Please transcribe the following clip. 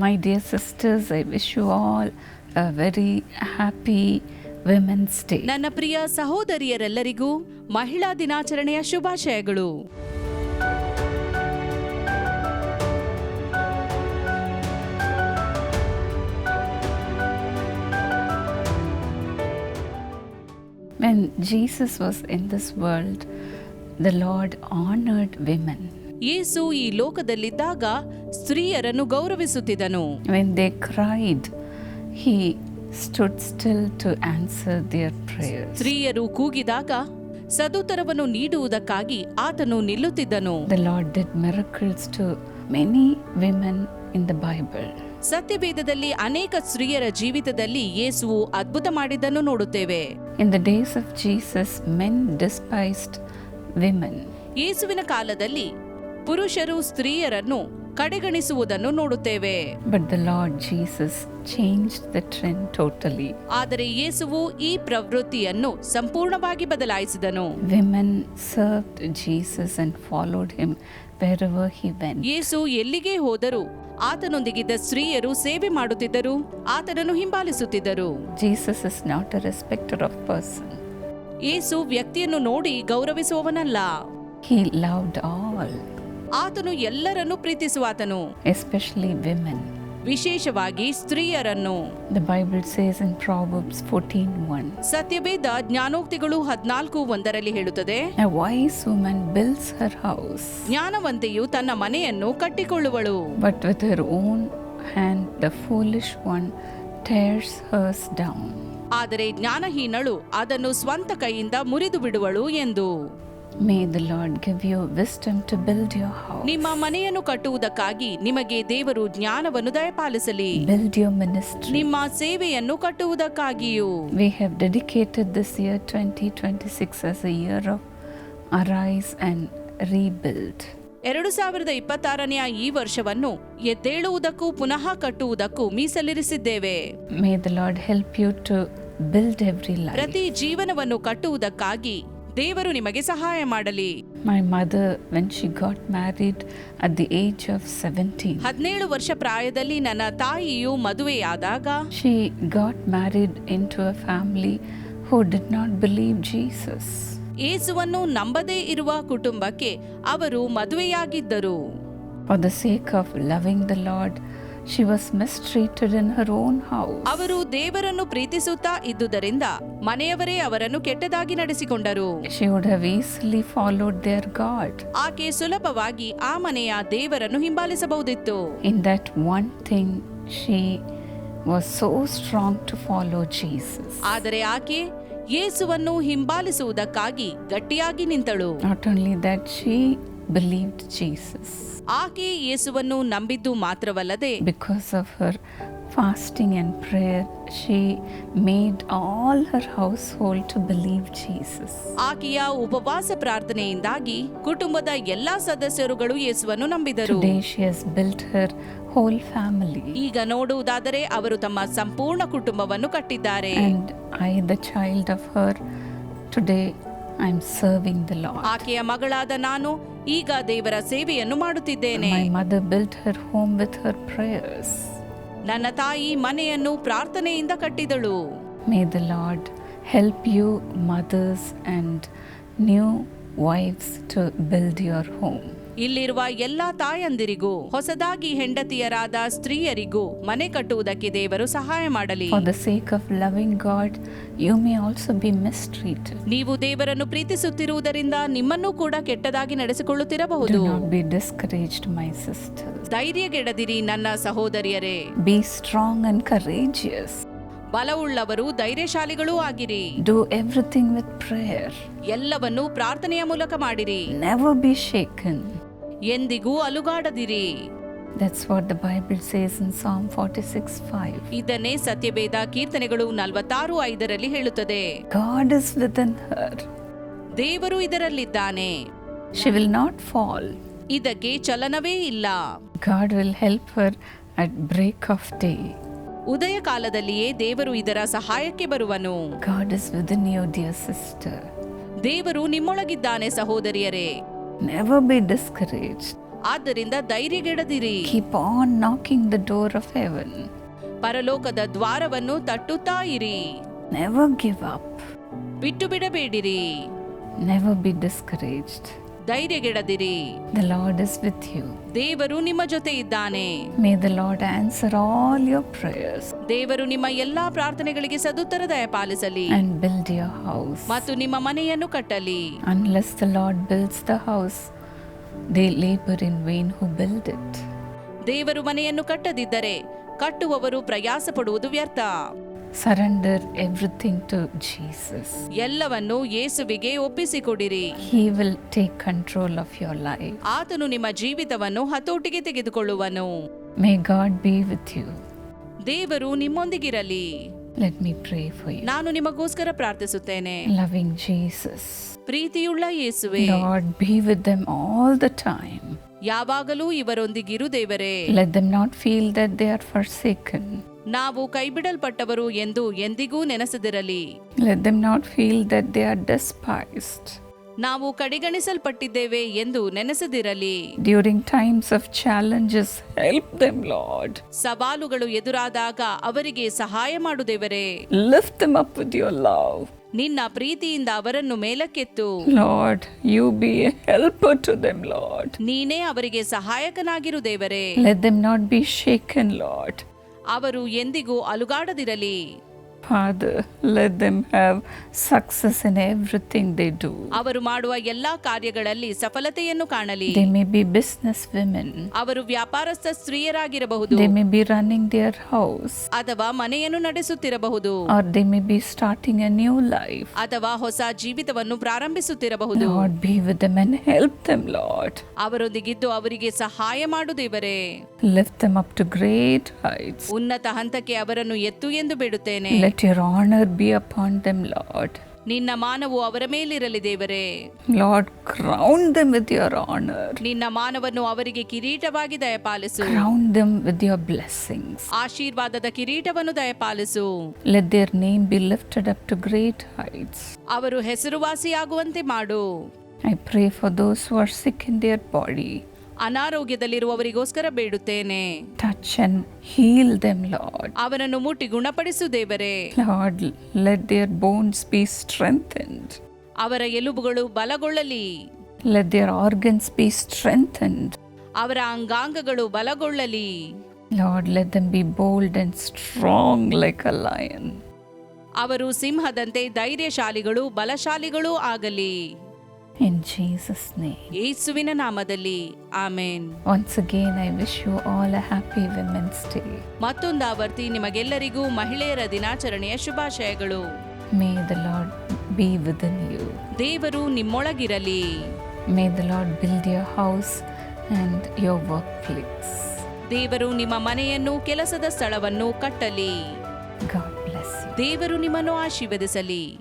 My dear sisters, I wish you all a very happy Women's Day. ನನ್ನ ಪ್ರಿಯ ಸಹೋದರಿಯರೆಲ್ಲರಿಗೂ ಮಹಿಳಾ ದಿನಾಚರಣೆಯ ಶುಭಾಶಯಗಳು. When Jesus was in this world, the Lord honored women. ಯೇಸು ಈ ಲೋಕದಲ್ಲಿದ್ದಾಗ ಸ್ತ್ರೀಯರನ್ನು ಗೌರವಿಸುತ್ತಿದ್ದನು. When they cried, he stood still to answer their prayers. ಸ್ತ್ರೀಯರು ಕೂಗಿದಾಗ ಸದುತ್ತರವನ್ನು ನೀಡುವುದಕ್ಕಾಗಿ ಆತನು ನಿಲ್ಲುತ್ತಿದ್ದನು. The Lord did miracles to many women in the Bible. ಸತ್ಯವೇದದಲ್ಲಿ ಅನೇಕ ಸ್ತ್ರೀಯರ ಜೀವಿತದಲ್ಲಿ ಯೇಸುವು ಅದ್ಭುತ ಮಾಡಿದ್ದನ್ನು ನೋಡುತ್ತೇವೆ. In the days of Jesus, men despised women. ಯೇಸುವಿನ ಕಾಲದಲ್ಲಿ ಪುರುಷರು ಸ್ತ್ರೀಯರನ್ನು ಕಡೆಗಣಿಸುವುದನ್ನು ನೋಡುತ್ತೇವೆ. But the Lord Jesus changed the trend totally. ಆದರೆ ಯೇಸುವು ಈ ಪ್ರವೃತ್ತಿಯನ್ನು ಸಂಪೂರ್ಣವಾಗಿ ಬದಲಾಯಿಸಿದನು. Women served Jesus and followed him wherever he went. ಯೇಸು ಎಲ್ಲಿಗೆ ಹೋದರೂ ಆತನೊಂದಿಗಿದ್ದ ಸ್ತ್ರೀಯರು ಸೇವೆ ಮಾಡುತ್ತಿದ್ದರು, ಆತನನ್ನು ಹಿಂಬಾಲಿಸುತ್ತಿದ್ದರು. Jesus is not a respecter of person. ಯೇಸು ವ್ಯಕ್ತಿಯನ್ನು ನೋಡಿ ಗೌರವಿಸುವವನಲ್ಲ. He loved all, ಆತನು ಎಲ್ಲರನ್ನು ಪ್ರೀತಿಸುವಾತನು, especially women. ವಿಶೇಷವಾಗಿ ಸ್ತ್ರೀಯರನ್ನು. The Bible says in Proverbs 14:1, ಸತ್ಯವೇದ ಜ್ಞಾನೋಕ್ತಿಗಳು 14:1 ಹೇಳುತ್ತದೆ, a wise woman builds her house, ಜ್ಞಾನವಂತೆಯು ತನ್ನ ಮನೆಯನ್ನು ಕಟ್ಟಿಕೊಳ್ಳುವಳು, but with her own hand the foolish one tears hers down. ಆದರೆ ಜ್ಞಾನಹೀನಳು ಅದನ್ನು ಸ್ವಂತ ಕೈಯಿಂದ ಮುರಿದು ಬಿಡುವಳು ಎಂದು. May the Lord give you wisdom to build your house. ನಿಮ್ಮ ಮನೆಯನ್ನು ಕಟ್ಟುವುದಕ್ಕಾಗಿ ನಿಮಗೆ ದೇವರು ಜ್ಞಾನವನ್ನು ದಯಪಾಲಿಸಲಿ. Build your ministry. ನಿಮ್ಮ ಸೇವೆಯನ್ನು ಕಟ್ಟುವುದಕ್ಕಾಗಿಯೂ. We have dedicated this year 2026 as a year of arise and rebuild. 2026ನೆಯ ಈ ವರ್ಷವನ್ನು ಎದ್ದೇಳುವುದಕ್ಕೂ ಪುನಃ ಕಟ್ಟುವುದಕ್ಕೂ ಮೀಸಲಿರಿಸಿದ್ದೇವೆ. May the Lord help you to build every life. ಪ್ರತಿ ಜೀವನವನ್ನು ಕಟ್ಟುವುದಕ್ಕಾಗಿ ದೇವರು ನಿಮಗೆ ಸಹಾಯ ಮಾಡಲಿ. My mother, when she got married at the age of 17, 17 ವರ್ಷ ಪ್ರಾಯದಲ್ಲಿ ನನ್ನ ತಾಯಿಯು ಮದುವೆಯಾದಾಗ she got married into a family who did not believe Jesus. ಯೇಸುವನ್ನು ನಂಬದೇ ಇರುವ ಕುಟುಂಬಕ್ಕೆ ಅವರು ಮದುವೆಯಾಗಿದ್ದರು. For the sake of loving the Lord, she was mistreated in her own house. ಅವರು ದೇವರನ್ನು ಪ್ರೀತಿಸುತ್ತಾ ಇದ್ದುದರಿಂದ ಮನೆಯವರೇ ಅವರನ್ನು ಕೆಟ್ಟದಾಗಿ ನಡೆಸಿಕೊಂಡರು. She would have easily followed their God. ಆಕೆ ಸುಲಭವಾಗಿ ಆ ಮನೆಯ ದೇವರನ್ನು ಹಿಂಬಾಲಿಸಬಹುದಿತ್ತು. In that one thing, she was so strong to follow Jesus. ಆದರೆ ಆಕೆ ಯೇಸುವನ್ನು ಹಿಂಬಾಲಿಸುವುದಕ್ಕಾಗಿ ಗಟ್ಟಿಯಾಗಿ ನಿಂತಳು. Not only that, she believed Jesus. ಆಕೆ ಯೇಸುವನ್ನು ನಂಬಿದ್ದು ಮಾತ್ರವಲ್ಲದೆ Because of her fasting and prayer, she made all her household to believe Jesus. ಆಕೆಯ ಉಪವಾಸ ಪ್ರಾರ್ಥನೆಯಿಂದಾಗಿ ಕುಟುಂಬದ ಎಲ್ಲಾ ಸದಸ್ಯರುಗಳು ಯೇಸುವನ್ನು ನಂಬಿದರು. Today she has built her whole family. ಈಗ ನೋಡುವುದಾದರೆ ಅವರು ತಮ್ಮ ಸಂಪೂರ್ಣ ಕುಟುಂಬವನ್ನು ಕಟ್ಟಿದ್ದಾರೆ. And I, the child of her, today I am serving the Lord. ಆಕೆಯ ಮಗಳಾದ ನಾನು ಈಗ ದೇವರ ಸೇವೆಯನ್ನು ಮಾಡುತ್ತಿದ್ದೇನೆ. My mother built her home with her prayers. ನನ್ನ ತಾಯಿ ಮನೆಯನ್ನು ಪ್ರಾರ್ಥನೆಯಿಂದ ಕಟ್ಟಿದಳು. May the Lord help you, mothers and new wives, to build your home. ಇಲ್ಲಿರುವ ಎಲ್ಲಾ ತಾಯಂದಿರಿಗೂ ಹೊಸದಾಗಿ ಹೆಂಡತಿಯರಾದ ಸ್ತ್ರೀಯರಿಗೂ ಮನೆ ಕಟ್ಟುವುದಕ್ಕೆ ದೇವರು ಸಹಾಯ ಮಾಡಲಿ. For the sake of loving God, you may also be mistreated. ನೀವು ದೇವರನ್ನು ಪ್ರೀತಿಸುತ್ತಿರುವುದರಿಂದ ನಿಮ್ಮನ್ನೂ ಕೂಡ ಕೆಟ್ಟದಾಗಿ ನಡೆಸಿಕೊಳ್ಳುತ್ತಿರಬಹುದು. Do not be discouraged, my sisters. ಧೈರ್ಯಗೆಡದಿರಿ ನನ್ನ ಸಹೋದರಿಯರೇ. Be strong and courageous. ಬಲವುಳ್ಳವರು ಧೈರ್ಯಶಾಲಿಗಳೂ ಆಗಿರಿ. Do everything with prayer. ಎಲ್ಲವನ್ನೂ ಪ್ರಾರ್ಥನೆಯ ಮೂಲಕ ಮಾಡಿರಿ. Never be shaken. ಎಂದಿಗೂ ಅಲುಗಾಡದಿರಿ. That's what the Bible says in Psalm 46:5. ಇದನ್ನೇ ಸತ್ಯವೇದ ಕೀರ್ತನೆಗಳು 46:5 ಹೇಳುತ್ತದೆ. God is within her. ದೇವರು ಇದರಲ್ಲಿದ್ದಾನೆ. She will not fall. ಇದಕ್ಕೆ ಚಲನವೇ ಇಲ್ಲ. God will help her at break of day. ಉದಯ ಕಾಲದಲ್ಲಿಯೇ ದೇವರು ಇದರ ಸಹಾಯಕ್ಕೆ ಬರುವನು. God is within you, dear sister. ದೇವರು ನಿಮ್ಮೊಳಗಿದ್ದಾನೆ ಸಹೋದರಿಯರೇ. Never be discouraged. ಆದ್ದರಿಂದ ಧೈರ್ಯಗೆಡದಿರಿ. Keep on knocking the door of heaven. ಪರಲೋಕದ ದ್ವಾರವನ್ನು ತಟ್ಟುತ್ತಾ ಇರಿ. Never give up. ಬಿಟ್ಟು ಬಿಡಬೇಡಿರಿ. Never be discouraged. ಧೈರ್ಯಗೆಡದಿರಿ. The Lord is with you. ದೇವರು ನಿಮ್ಮ ಜೊತೆ ಇದ್ದಾನೆ. May the Lord answer all your prayers ದೇವರು ನಿಮ್ಮ ಎಲ್ಲಾ ಪ್ರಾರ್ಥನೆಗಳಿಗೆ ಸದುತ್ತರ ದಯಪಾಲಿಸಲಿ and build your house. ಮತ್ತು ನಿಮ್ಮ ಮನೆಯನ್ನು ಕಟ್ಟಲಿ. Unless the Lord builds the house, they labor in vain who build it. ದೇವರು ಮನೆಯನ್ನು ಕಟ್ಟದಿದ್ದರೆ ಕಟ್ಟುವವರು ಪ್ರಯಾಸ ಪಡುವುದು ವ್ಯರ್ಥ. Surrender everything to Jesus. ಎಲ್ಲವನ್ನು ಯೇಸುವಿಗೆ ಒಪ್ಪಿಸಿಕೊಡಿರಿ. He will take control of your life. ಆತನು ನಿಮ್ಮ ಜೀವಿತವನ್ನು ಹತೋಟಿಗೆ ತೆಗೆದುಕೊಳ್ಳುವನು. May God be with you. ದೇವರು ನಿಮ್ಮೊಂದಿಗಿರಲಿ. Let me pray for you. ನಾನು ನಿಮಗೋಸ್ಕರ ಪ್ರಾರ್ಥಿಸುತ್ತೇನೆ. Loving Jesus, ಪ್ರೀತಿಯುಳ್ಳ ಯೇಸುವೆ, Lord, be with them all the time. ಯಾವಾಗಲೂ ಇವರೊಂದಿಗಿರು ದೇವರೇ. Let them not feel that they are forsaken. ನಾವು ಕೈಬಿಡಲ್ಪಟ್ಟವರು ಎಂದು ಎಂದಿಗೂ ನೆನೆಸದಿರಲಿ. Let them not feel that they are despised. ನಾವು ಕಡೆಗಣಿಸಲ್ಪಟ್ಟಿದ್ದೇವೆ ಎಂದು ನೆನೆಸದಿರಲಿ. During times of challenges, help them, Lord. ಸವಾಲುಗಳು ಎದುರಾದಾಗ ಅವರಿಗೆ ಸಹಾಯ ಮಾಡು ದೇವರೇ. Lift them up with your love. ನಿನ್ನ ಪ್ರೀತಿಯಿಂದ ಅವರನ್ನು ಮೇಲಕ್ಕೆತ್ತು. Lord, you be a helper to them, Lord. ನೀನೇ ಅವರಿಗೆ ಸಹಾಯಕನಾಗಿರು ದೇವರೇ. Let them not be shaken, Lord. ಅವರು ಎಂದಿಗೂ ಅಲುಗಾಡದಿರಲಿ. Father, let them have success in everything they do. ಅವರು ಮಾಡುವ ಎಲ್ಲಾ ಕಾರ್ಯಗಳಲ್ಲಿ ಸಫಲತೆಯನ್ನು ಕಾಣಲಿ. They may be business women. ಅವರು ವ್ಯಾಪಾರಸ್ಥ ಸ್ತ್ರೀಯರಾಗಿರಬಹುದು. They may be running their house. ಅಥವಾ ಮನೆಯನ್ನು ನಡೆಸುತ್ತಿರಬಹುದು. Or they may be starting a new life. ಅಥವಾ ಹೊಸ ಜೀವಿತವನ್ನು ಪ್ರಾರಂಭಿಸುತ್ತಿರಬಹುದು. Lord, be with them and help them, Lord. ಅವರೊಂದಿಗಿದ್ದು ಅವರಿಗೆ ಸಹಾಯ ಮಾಡು ದೇವರೇ. Lift them up to great heights. ಉನ್ನತ ಹಂತಕ್ಕೆ ಅವರನ್ನು ಎತ್ತು ಎಂದು ಬೇಡುತ್ತೇನೆ. Let your honor be upon them, Lord. ನಿನ್ನ ಮಾನವು ಅವರ ಮೇಲಿರಲಿ ದೇವರೇ. Lord, crown them with your honor. ನಿನ್ನ ಮಾನವನ್ನು ಅವರಿಗೆ ಕಿರೀಟವಾಗಿ ದಯಪಾಲಿಸು. Crown them with your blessings. ಆಶೀರ್ವಾದದ ಕಿರೀಟವನ್ನು ದಯಪಾಲಿಸು. Let their name be lifted up to great heights. ಅವರು ಹೆಸರುವಾಸಿಯಾಗುವಂತೆ ಮಾಡು. I pray for those who are sick in their body. ಅನಾರೋಗ್ಯದಲ್ಲಿರುವವರಿಗೋಸ್ಕರ ಬೇಡುತ್ತೇನೆ. Touch and heal them, Lord. ಅವರನ್ನು ಮುಟ್ಟಿ ಗುಣಪಡಿಸು ದೇವರೇ. Lord, let their bones be strengthened. ಅವರ ಎಲುಬುಗಳು ಬಲಗೊಳ್ಳಲಿ. Let their organs be strengthened. ಅವರ ಅಂಗಾಂಗಗಳು ಬಲಗೊಳ್ಳಲಿ. Lord, let them be bold and strong like a lion. ಅವರು ಸಿಂಹದಂತೆ ಧೈರ್ಯಶಾಲಿಗಳು ಬಲಶಾಲಿಗಳೂ ಆಗಲಿ. In Jesus' name. ಯೇಸುವಿನ ನಾಮದಲ್ಲಿ amen. Once again, I wish you all a happy Women's Day. ಮತ್ತೊಂದಾವರ್ತಿ ನಿಮಗೆಲ್ಲರಿಗೂ ಮಹಿಳೆಯರ ದಿನಾಚರಣೆಯ ಶುಭಾಶಯಗಳು. May the Lord be within you. ದೇವರು ನಿಮ್ಮೊಳಗಿರಲಿ. May the Lord build your house and your workplace. ದೇವರು ನಿಮ್ಮ ಮನೆಯನ್ನು ಕೆಲಸದ ಸ್ಥಳವನ್ನು ಕಟ್ಟಲಿ. God bless you. ದೇವರು ನಿಮ್ಮನ್ನು ಆಶೀರ್ವದಿಸಲಿ.